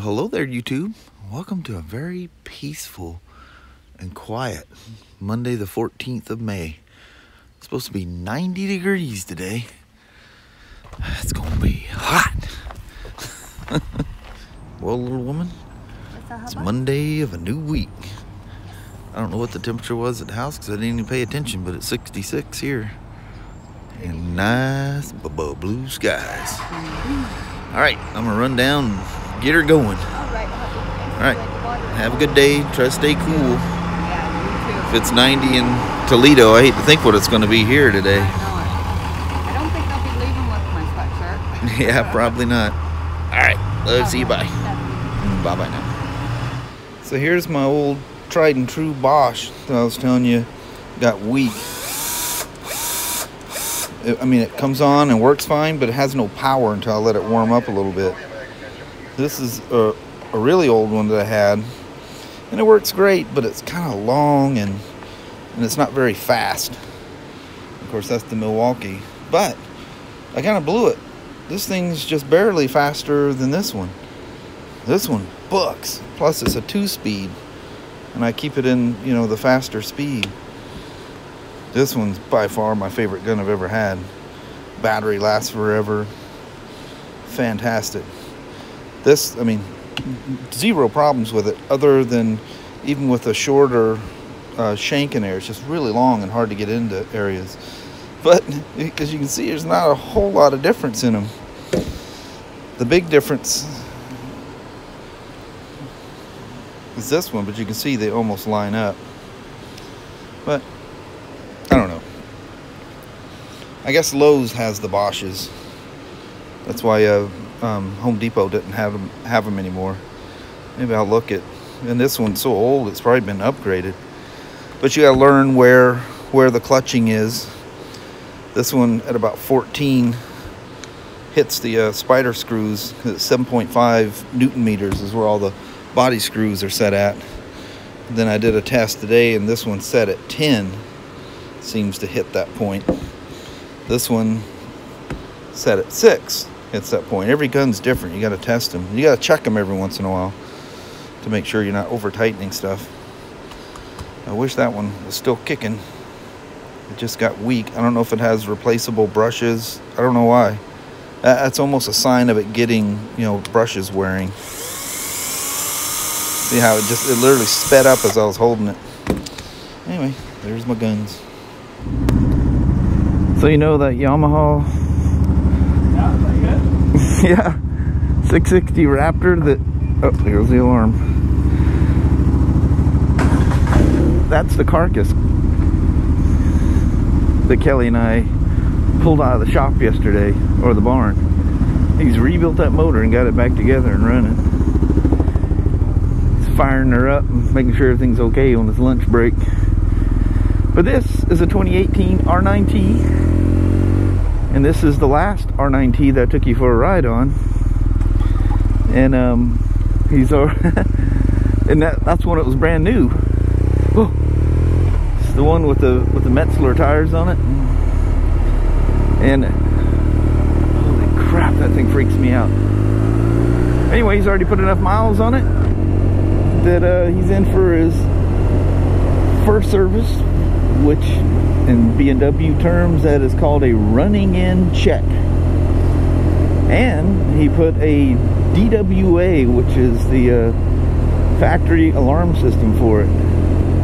Well, hello there, YouTube. Welcome to a very peaceful and quiet Monday the 14th of May. It's supposed to be 90 degrees today. It's gonna be hot. Well, little woman, it's Monday of a new week. I don't know what the temperature was at the house because I didn't even pay attention, but it's 66 here. And nice blue skies. All right, I'm gonna run down and get her going. All right, have a good day. Try to stay cool. If it's 90 in Toledo, I hate to think what it's gonna be here today. I don't think I'll be leaving with my sweatshirt. Yeah, probably not. All right, let's see you. Bye. Bye-bye now. So here's my old tried and true Bosch that I was telling you got weak. I mean, it comes on and works fine, but it has no power until I let it warm up a little bit. This is a really old one that I had, and it works great, but it's kind of long and it's not very fast. Of course, that's the Milwaukee, but I kind of blew it. This thing's just barely faster than this one. This one books. Plus, it's a 2-speed, and I keep it in, you know, the faster speed. This one's by far my favorite gun I've ever had. Battery lasts forever. Fantastic. This, I mean, zero problems with it, other than even with a shorter shank in there. It's just really long and hard to get into areas. But, as you can see, there's not a whole lot of difference in them. The big difference is this one, but you can see they almost line up. But I don't know. I guess Lowe's has the Bosches. That's why Home Depot didn't have them anymore. Maybe I'll look at. And this one's so old, it's probably been upgraded. But you gotta learn where the clutching is. This one at about 14 hits the spider screws. It's 7.5 Newton meters is where all the body screws are set at. And then I did a test today, and this one's set at 10. Seems to hit that point. This one set at 6 hits that point. Every gun's different. You got to test them. You got to check them every once in a while to make sure you're not over tightening stuff. I wish that one was still kicking. It just got weak. I don't know if it has replaceable brushes. I don't know why. That's almost a sign of it getting, you know, brushes wearing. See how it literally sped up as I was holding it. Anyway, there's my guns. So you know that Yamaha, yeah, 660 Raptor that, oh, there's the alarm. That's the carcass that Kelly and I pulled out of the shop yesterday, or the barn. He's rebuilt that motor and got it back together and running. He's firing her up and making sure everything's okay on his lunch break. But this is a 2018 R9T, and this is the last R9T that I took you for a ride on. And and that's when it was brand new. Oh, it's the one with the Metzler tires on it. And holy crap, that thing freaks me out. Anyway, he's already put enough miles on it that he's in for his first service, which in BMW terms that is called a running in check. And he put a DWA, which is the factory alarm system for it.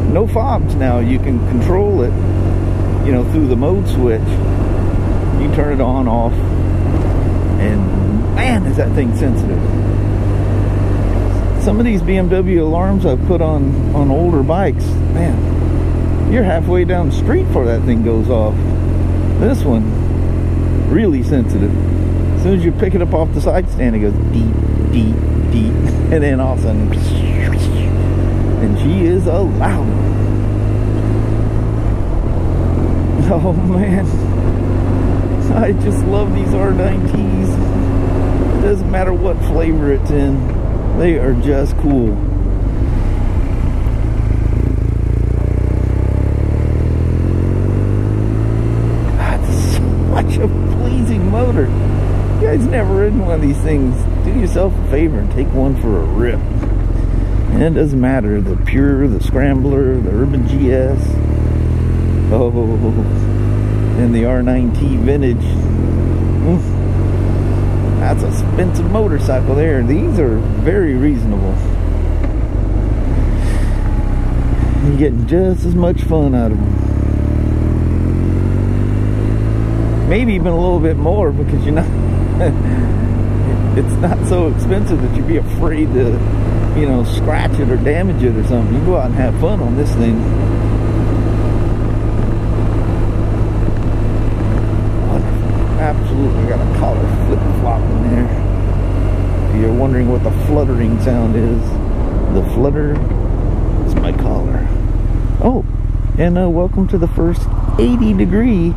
No fobs now. You can control it, you know, through the mode switch. You can turn it on, off, and man, is that thing sensitive. Some of these BMW alarms I've put on older bikes, man, you're halfway down the street before that thing goes off. This one, really sensitive. As soon as you pick it up off the side stand, it goes deep, deep, deep, and then all of a sudden, and she is a loud one. Oh man, I just love these R9Ts. It doesn't matter what flavor it's in, they are just cool. That's such a pleasing motor. you guys never ridden one of these things, do yourself a favor and take one for a rip. And it doesn't matter, the Pure, the Scrambler, the Urban GS, oh, and the R9T Vintage. That's an expensive motorcycle there. These are very reasonable. You're getting just as much fun out of them. Maybe even a little bit more, because you're not it's not so expensive that you'd be afraid to, you know, scratch it or damage it or something. You go out and have fun on this thing. Wonderful. Absolutely got a collar flip-flop in there. If you're wondering what the fluttering sound is, the flutter is my collar. Oh, and welcome to the first 80-degree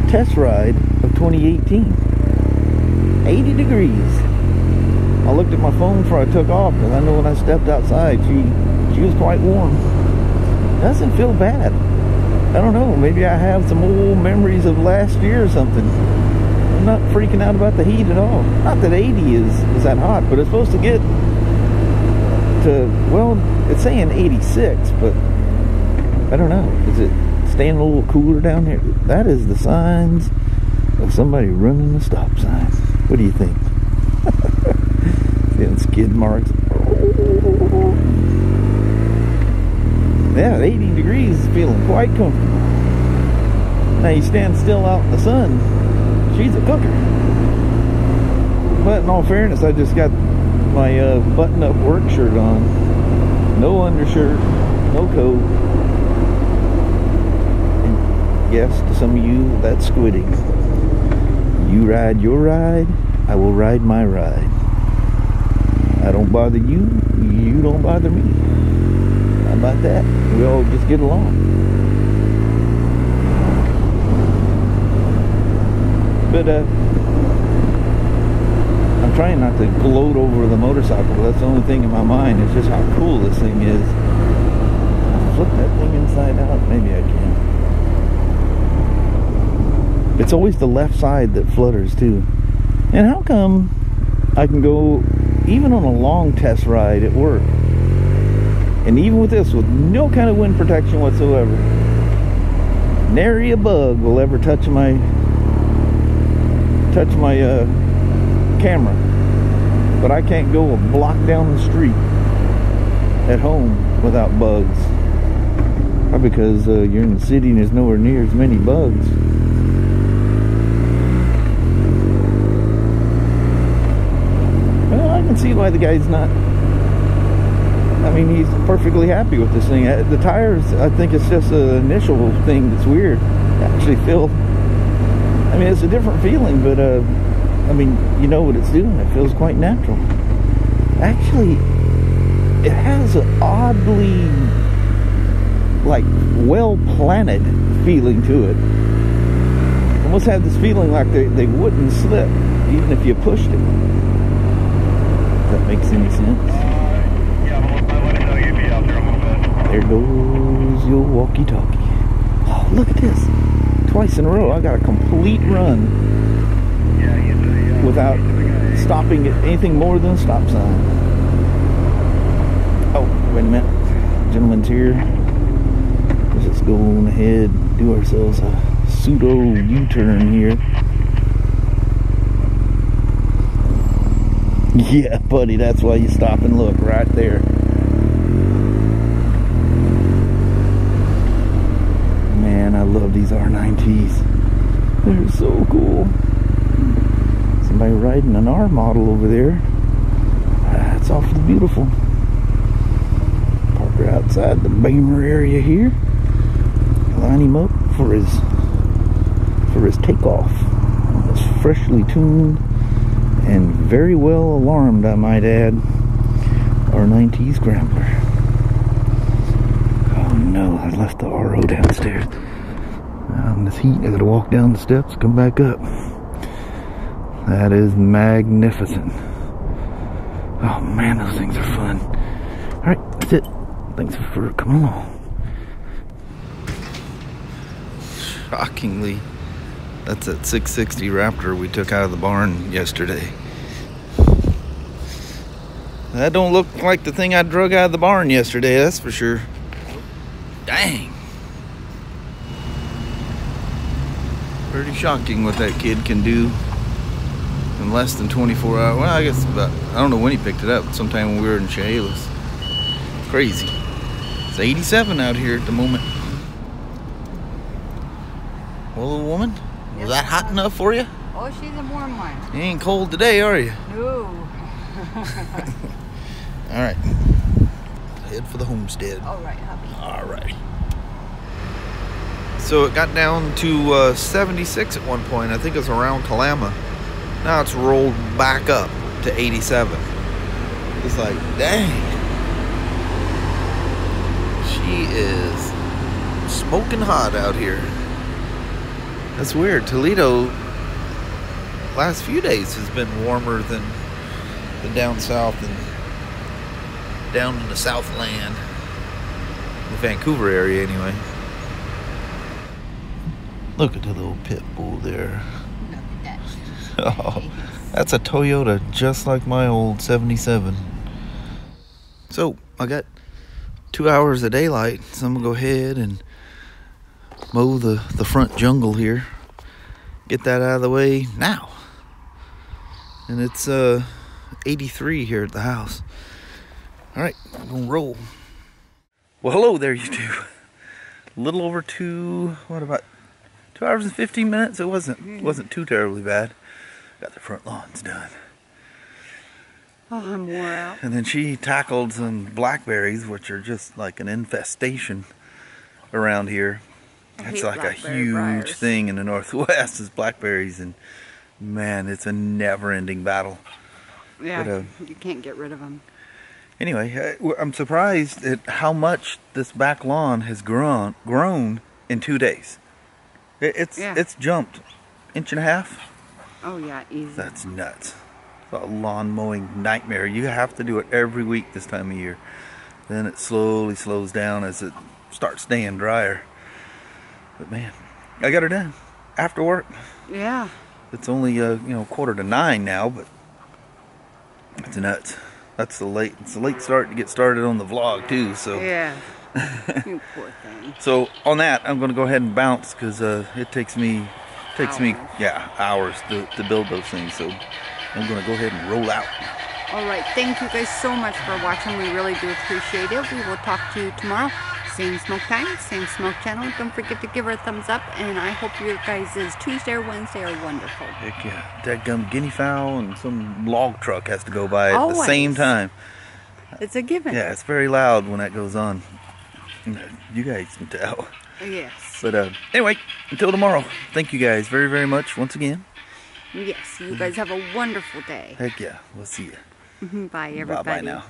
test ride of 2018. 80 degrees. I looked at my phone before I took off, because I know when I stepped outside, she was quite warm. Doesn't feel bad. I don't know, maybe I have some old memories of last year or something. I'm not freaking out about the heat at all. Not that 80 is that hot, but it's supposed to get to, well, it's saying 86, but I don't know. Is it staying a little cooler down here? That is the signs of somebody running the stop sign. What do you think? Seeing skid marks. Yeah, 80 degrees is feeling quite comfortable. Now you stand still out in the sun, she's a cooker. But in all fairness, I just got my button-up work shirt on. No undershirt, no coat. And yes, to some of you, that's squidding. You ride your ride, I will ride my ride. I don't bother you, you don't bother me. How about that? We all just get along. But I'm trying not to gloat over the motorcycle, but that's the only thing in my mind. It's just how cool this thing is. I'll flip that thing inside out, maybe I can. It's always the left side that flutters too. And how come I can go even on a long test ride at work, and even with this, with no kind of wind protection whatsoever, nary a bug will ever touch my camera, but I can't go a block down the street at home without bugs. Probably because you're in the city and there's nowhere near as many bugs. Well, I can see why the guy's not. I mean, he's perfectly happy with this thing. The tires, I think it's just an initial thing that's weird. I actually feel, I mean, it's a different feeling, but I mean, you know what it's doing. It feels quite natural. Actually, it has an oddly, like, well-planted feeling to it. Almost had this feeling like they wouldn't slip, even if you pushed it. If that makes any sense. There goes your walkie-talkie. Oh, look at this. Twice in a row, I got a complete run without stopping at anything more than a stop sign. Oh, wait a minute. Gentleman's here. Let's just go on ahead and do ourselves a pseudo U-turn here. Yeah, buddy, that's why you stop and look right there. Man, I love these R9Ts. They're so cool. Somebody riding an R model over there. That's awfully beautiful. Park her outside the Beamer area here. Line him up for his takeoff. It's freshly tuned and very well alarmed, I might add. R9T Scrambler. Oh no, I left the RO downstairs. Now in this heat, I gotta walk down the steps, come back up. That is magnificent. Oh man, those things are fun. Alright, that's it. Thanks for coming along. Shockingly, That's that 660 Raptor we took out of the barn yesterday. That don't look like the thing I drug out of the barn yesterday, that's for sure. Dang. Pretty shocking what that kid can do in less than 24 hours. Well, I guess about, I don't know when he picked it up, sometime when we were in Chehalis. Crazy. It's 87 out here at the moment. Well, little woman, was that hot enough for you? Oh, she's a warm one. You ain't cold today, are you? No. All right. Head for the homestead. All right, hubby. All right. So it got down to 76 at one point. I think it was around Kalama. Now it's rolled back up to 87. It's like, dang. She is smoking hot out here. That's weird. Toledo, last few days has been warmer than down south and down in the Southland, the Vancouver area anyway. Look at the little pit bull there. Look at that. Oh, that's a Toyota just like my old 77. So I got 2 hours of daylight, so I'm gonna go ahead and mow the front jungle here. Get that out of the way now. And it's 83 here at the house. All right, I'm gonna roll. Well, hello there, YouTube. A little over 2 hours and 15 minutes. It wasn't too terribly bad. Got the front lawns done. Oh, I'm wore out. And then she tackled some blackberries, which are just like an infestation around here. It's like a huge thing in the Northwest is blackberries, and man, it's a never-ending battle. Yeah, but, you can't get rid of them. Anyway, I'm surprised at how much this back lawn has grown in 2 days. It's jumped 1.5 inches. Oh yeah, easy. That's nuts. It's a lawn mowing nightmare. You have to do it every week this time of year. Then it slowly slows down as it starts staying drier. But man, I got her done after work. Yeah. It's only 8:45 now, but it's nuts. It's a late start to get started on the vlog too. So yeah. You poor thing. So on that, I'm going to go ahead and bounce because it takes me hours to build those things. So I'm going to go ahead and roll out. All right, thank you guys so much for watching. We really do appreciate it. We will talk to you tomorrow. Same smoke time, same smoke channel. Don't forget to give her a thumbs up, and I hope your guys' Tuesday or Wednesday are wonderful. Heck yeah. Dadgum guinea fowl and some log truck has to go by at the same time. It's a given. Yeah, it's very loud when that goes on. You guys can tell. Yes. But anyway, until tomorrow, thank you guys very, very much once again. Yes, you guys have a wonderful day. Heck yeah. We'll see you. Bye, everybody. Bye-bye now.